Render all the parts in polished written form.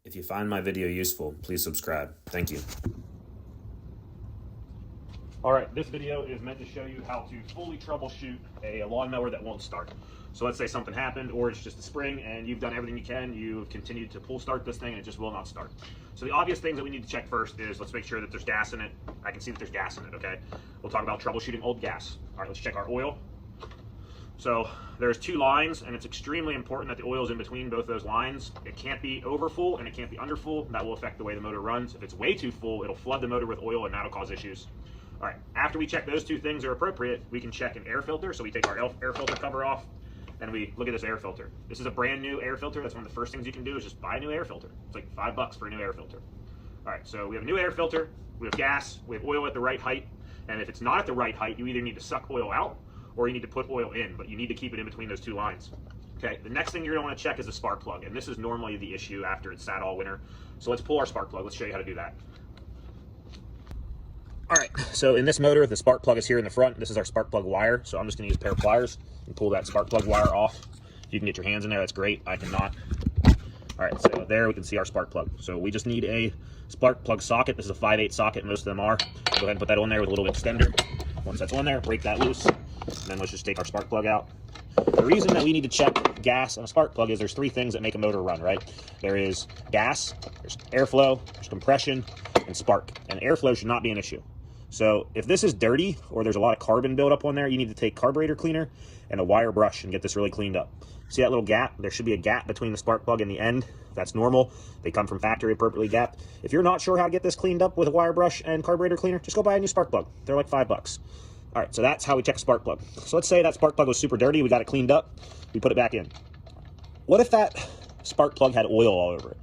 If you find my video useful, please subscribe. Thank you. All right, this video is meant to show you how to fully troubleshoot a lawnmower that won't start. So let's say something happened, or it's just a spring and you've done everything you can, you've continued to pull start this thing and it just will not start. So the obvious things that we need to check first is, let's make sure that there's gas in it. I can see that there's gas in it, okay? We'll talk about troubleshooting old gas. All right, let's check our oil. So there's two lines, and it's extremely important that the oil is in between both those lines. It can't be over full and it can't be under full. That will affect the way the motor runs. If it's way too full, it'll flood the motor with oil and that'll cause issues. All right, after we check those two things are appropriate, we can check an air filter. So we take our air filter cover off and we look at this air filter. This is a brand new air filter. That's one of the first things you can do is just buy a new air filter. It's like $5 for a new air filter. All right, so we have a new air filter, we have gas, we have oil at the right height. And if it's not at the right height, you either need to suck oil out or you need to put oil in, but you need to keep it in between those two lines. Okay, the next thing you're gonna wanna check is the spark plug. And this is normally the issue after it's sat all winter. So let's pull our spark plug. Let's show you how to do that. All right, so in this motor, the spark plug is here in the front. This is our spark plug wire. So I'm just gonna use a pair of pliers and pull that spark plug wire off. If you can get your hands in there, that's great. I cannot. All right, so there we can see our spark plug. So we just need a spark plug socket. This is a 5/8 socket, most of them are. Go ahead and put that on there with a little extender. Once that's on there, break that loose. And then let's just take our spark plug out. The reason that we need to check gas on a spark plug is there's three things that make a motor run, right? There is gas, there's airflow, there's compression, and spark. And airflow should not be an issue. So if this is dirty or there's a lot of carbon buildup on there, you need to take carburetor cleaner and a wire brush and get this really cleaned up. See that little gap? There should be a gap between the spark plug and the end. That's normal. They come from factory appropriately gapped. If you're not sure how to get this cleaned up with a wire brush and carburetor cleaner, just go buy a new spark plug. They're like $5. All right, so that's how we check a spark plug. So let's say that spark plug was super dirty. We got it cleaned up. We put it back in. What if that spark plug had oil all over it?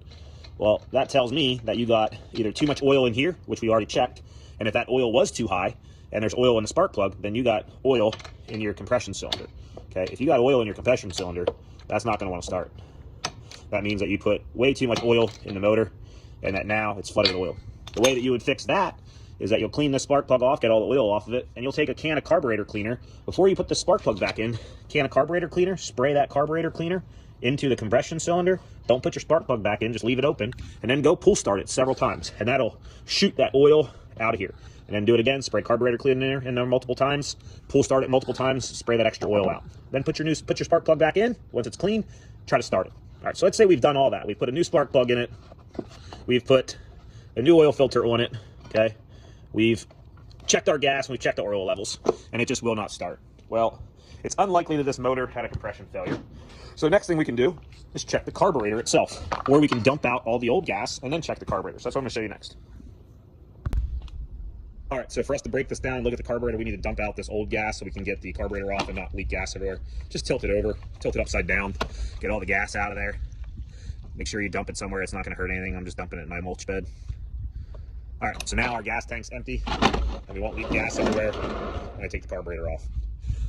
Well, that tells me that you got either too much oil in here, which we already checked, and if that oil was too high and there's oil in the spark plug, then you got oil in your compression cylinder. Okay, if you got oil in your compression cylinder, that's not going to want to start. That means that you put way too much oil in the motor and that now it's flooded with oil. The way that you would fix that is that you'll clean the spark plug off, get all the oil off of it, and you'll take a can of carburetor cleaner. Before you put the spark plug back in, can of carburetor cleaner, spray that carburetor cleaner into the compression cylinder. Don't put your spark plug back in, just leave it open, and then go pull start it several times, and that'll shoot that oil out of here. And then do it again, spray carburetor cleaner in there multiple times, pull start it multiple times, spray that extra oil out. Then put your spark plug back in. Once it's clean, try to start it. All right, so let's say we've done all that. We've put a new spark plug in it. We've put a new oil filter on it, okay? We've checked our gas and we've checked the oil levels, and it just will not start. Well, it's unlikely that this motor had a compression failure. So the next thing we can do is check the carburetor itself, or we can dump out all the old gas and then check the carburetor. So that's what I'm gonna show you next. All right, so for us to break this down and look at the carburetor, we need to dump out this old gas so we can get the carburetor off and not leak gas everywhere. Just tilt it over, tilt it upside down, get all the gas out of there. Make sure you dump it somewhere it's not gonna hurt anything. I'm just dumping it in my mulch bed. All right, so now our gas tank's empty and we won't leak gas everywhere when I take the carburetor off.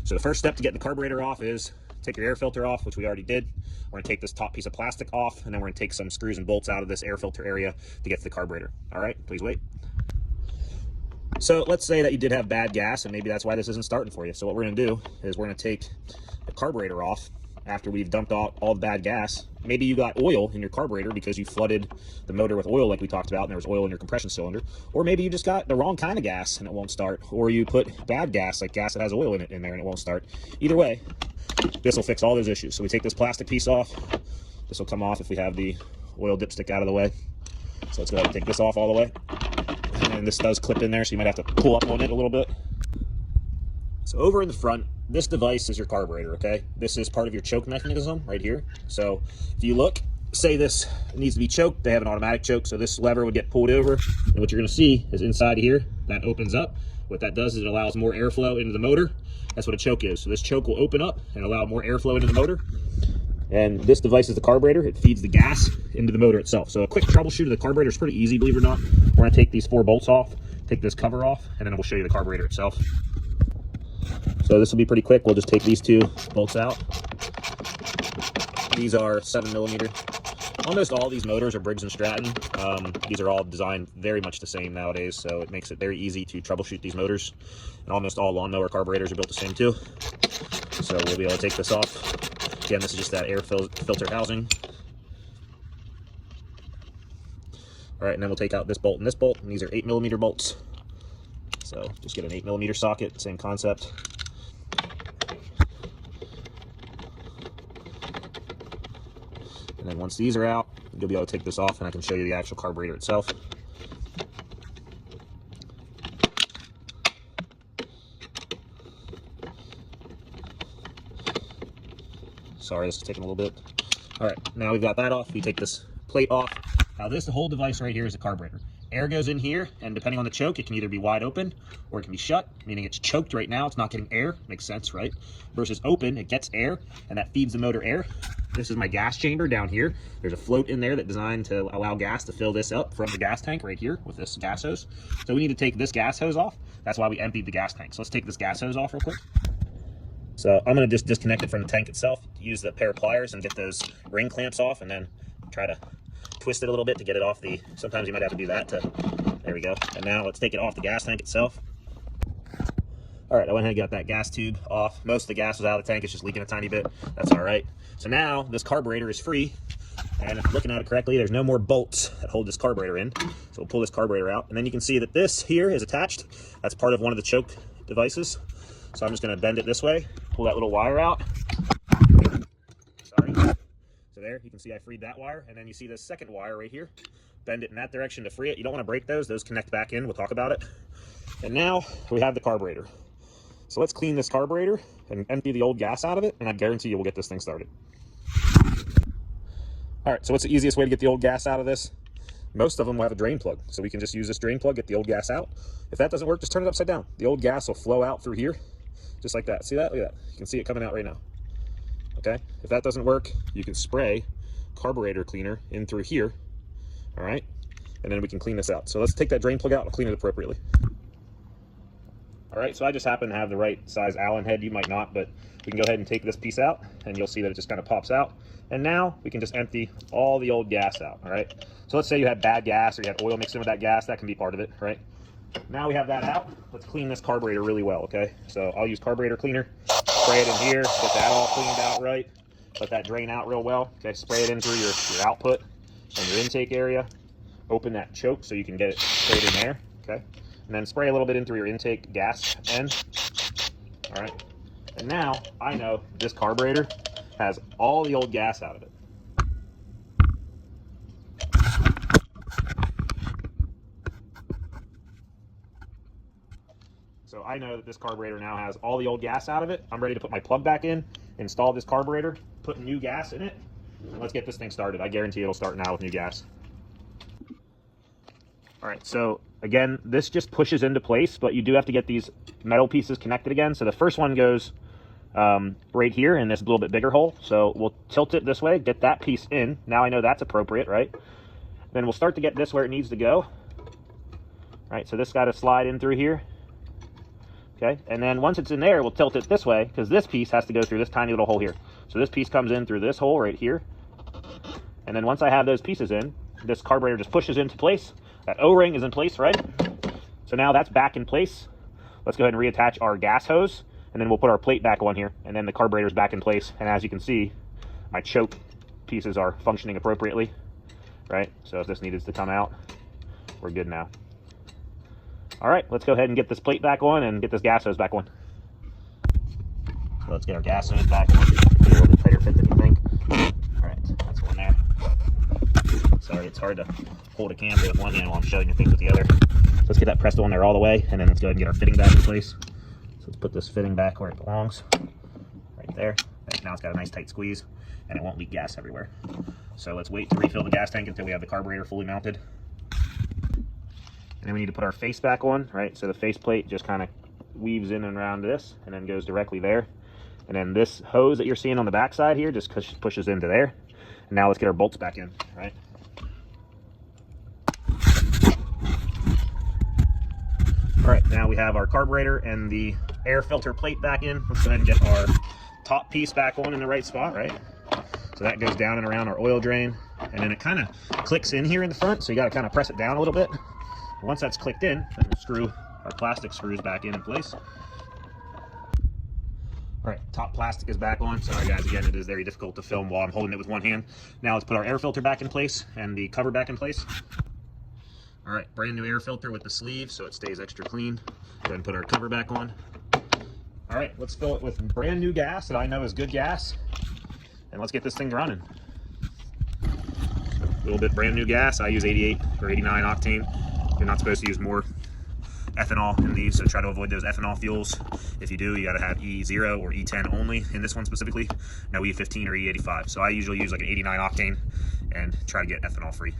So the first step to get the carburetor off is take your air filter off, which we already did. We're gonna take this top piece of plastic off, and then we're gonna take some screws and bolts out of this air filter area to get to the carburetor. All right, please wait. So let's say that you did have bad gas, and maybe that's why this isn't starting for you. So what we're gonna do is we're gonna take the carburetor off after we've dumped out all the bad gas. Maybe you got oil in your carburetor because you flooded the motor with oil like we talked about, and there was oil in your compression cylinder. Or maybe you just got the wrong kind of gas and it won't start. Or you put bad gas, like gas that has oil in it in there, and it won't start. Either way, this will fix all those issues. So we take this plastic piece off. This will come off if we have the oil dipstick out of the way. So let's go ahead and take this off all the way. And this does clip in there, so you might have to pull up on it a little bit. So over in the front, this device is your carburetor, okay? This is part of your choke mechanism right here. So if you look, say this needs to be choked, they have an automatic choke, so this lever would get pulled over, and what you're gonna see is inside here, that opens up. What that does is it allows more airflow into the motor. That's what a choke is. So this choke will open up and allow more airflow into the motor. And this device is the carburetor. It feeds the gas into the motor itself. So a quick troubleshoot of the carburetor is pretty easy, believe it or not. We're gonna take these 4 bolts off, take this cover off, and then we'll show you the carburetor itself. So this will be pretty quick. We'll just take these 2 bolts out. These are 7mm. Almost all these motors are Briggs & Stratton. These are all designed very much the same nowadays, so it makes it very easy to troubleshoot these motors. And almost all lawnmower carburetors are built the same too. So we'll be able to take this off. Again, this is just that air filter housing. All right, and then we'll take out this bolt, and these are 8mm bolts. So just get an 8mm socket, same concept. And then once these are out, you'll be able to take this off and I can show you the actual carburetor itself. Sorry, this is taking a little bit. All right, now we've got that off. We take this plate off. Now this whole device right here is a carburetor. Air goes in here, and depending on the choke, it can either be wide open or it can be shut, meaning it's choked right now. It's not getting air. Makes sense, right? Versus open, it gets air, and that feeds the motor air. This is my gas chamber down here. There's a float in there that's designed to allow gas to fill this up from the gas tank right here with this gas hose. So we need to take this gas hose off. That's why we emptied the gas tank. So let's take this gas hose off real quick. So I'm going to just disconnect it from the tank itself, use the pair of pliers and get those ring clamps off, and then try to twist it a little bit to get it off the, sometimes you might have to do that to, there we go. And now let's take it off the gas tank itself. All right, I went ahead and got that gas tube off. Most of the gas was out of the tank, it's just leaking a tiny bit. That's all right. So now this carburetor is free, and if I'm looking at it correctly, there's no more bolts that hold this carburetor in. So we'll pull this carburetor out, and then you can see that this here is attached. That's part of one of the choke devices. So I'm just gonna bend it this way, pull that little wire out. Sorry. So there, you can see I freed that wire, and then you see this second wire right here. Bend it in that direction to free it. You don't wanna break those connect back in, we'll talk about it. And now we have the carburetor. So let's clean this carburetor and empty the old gas out of it, and I guarantee you we'll get this thing started. All right, so what's the easiest way to get the old gas out of this? Most of them will have a drain plug, so we can just use this drain plug, get the old gas out. If that doesn't work, just turn it upside down. The old gas will flow out through here, just like that. See that? Look at that. You can see it coming out right now. Okay, if that doesn't work, you can spray carburetor cleaner in through here, all right? And then we can clean this out. So let's take that drain plug out and clean it appropriately. All right, so I just happen to have the right size Allen head. You might not, but we can go ahead and take this piece out, and you'll see that it just kind of pops out. And now we can just empty all the old gas out, all right? So let's say you had bad gas or you had oil mixed in with that gas. That can be part of it, right? Now we have that out. Let's clean this carburetor really well, okay? So I'll use carburetor cleaner, spray it in here, get that all cleaned out right. Let that drain out real well, okay? Spray it in through your output and your intake area. Open that choke so you can get it straight in there, okay? And then spray a little bit in through your intake gas end. All right. And now I know this carburetor has all the old gas out of it. So I know that this carburetor now has all the old gas out of it. I'm ready to put my plug back in, install this carburetor, put new gas in it, and let's get this thing started. I guarantee it'll start now with new gas. All right, so again, this just pushes into place, but you do have to get these metal pieces connected again. So the first one goes right here in this little bit bigger hole. So we'll tilt it this way, get that piece in. Now I know that's appropriate, right? Then we'll start to get this where it needs to go. All right, so this got to slide in through here. Okay, and then once it's in there, we'll tilt it this way because this piece has to go through this tiny little hole here. So this piece comes in through this hole right here. And then once I have those pieces in, this carburetor just pushes into place. That O-ring is in place, right? So now that's back in place. Let's go ahead and reattach our gas hose, and then we'll put our plate back on here, and then the carburetor's back in place. And as you can see, my choke pieces are functioning appropriately, right? So if this needed to come out, we're good now. All right, let's go ahead and get this plate back on and get this gas hose back on. So let's get our gas hose back on. A little bit tighter fit than you think. All right, that's one there. Sorry, it's hard to hold a camera with one hand while I'm showing you things with the other. So let's get that pressed on there all the way, and then let's go ahead and get our fitting back in place. So let's put this fitting back where it belongs, right there. Now it's got a nice tight squeeze, and it won't leak gas everywhere. So let's wait to refill the gas tank until we have the carburetor fully mounted. And then we need to put our face back on, right? So the face plate just kind of weaves in and around this, and then goes directly there. And then this hose that you're seeing on the back side here just pushes into there. And now let's get our bolts back in, right? All right, now we have our carburetor and the air filter plate back in. Let's go ahead and get our top piece back on in the right spot, right? So that goes down and around our oil drain, and then it kind of clicks in here in the front, so you got to kind of press it down a little bit. Once that's clicked in, then we'll screw our plastic screws back in place. All right, top plastic is back on. Sorry guys, again, it is very difficult to film while I'm holding it with one hand. Now let's put our air filter back in place and the cover back in place. All right, brand new air filter with the sleeve so it stays extra clean. Go ahead and put our cover back on. All right, let's fill it with brand new gas that I know is good gas, and let's get this thing running. A little bit brand new gas. I use 88 or 89 octane. You're not supposed to use more ethanol in these, so try to avoid those ethanol fuels. If you do, you got to have E0 or E10 only in this one specifically. No E15 or E85. So I usually use like an 89 octane and try to get ethanol free.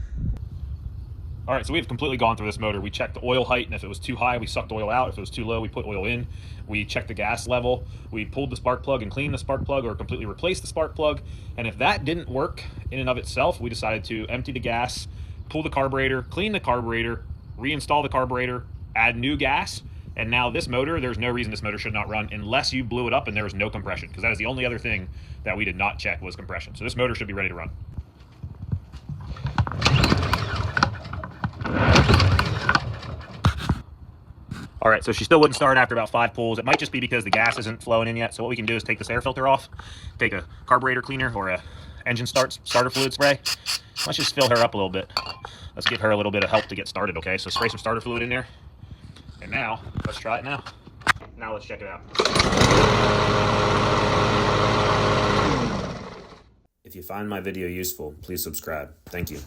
All right, so we've completely gone through this motor. We checked the oil height, and if it was too high, we sucked oil out. If it was too low, we put oil in. We checked the gas level. We pulled the spark plug and cleaned the spark plug or completely replaced the spark plug. And if that didn't work in and of itself, we decided to empty the gas, pull the carburetor, clean the carburetor, reinstall the carburetor, add new gas. And now this motor, there's no reason this motor should not run unless you blew it up and there was no compression, because that is the only other thing that we did not check was compression. So this motor should be ready to run. All right, so she still wouldn't start after about 5 pulls. It might just be because the gas isn't flowing in yet. So what we can do is take this air filter off, take a carburetor cleaner or a engine starter fluid spray. Let's just fill her up a little bit. Let's give her a little bit of help to get started, okay? So spray some starter fluid in there. And now, let's try it now. Now let's check it out. If you find my video useful, please subscribe. Thank you.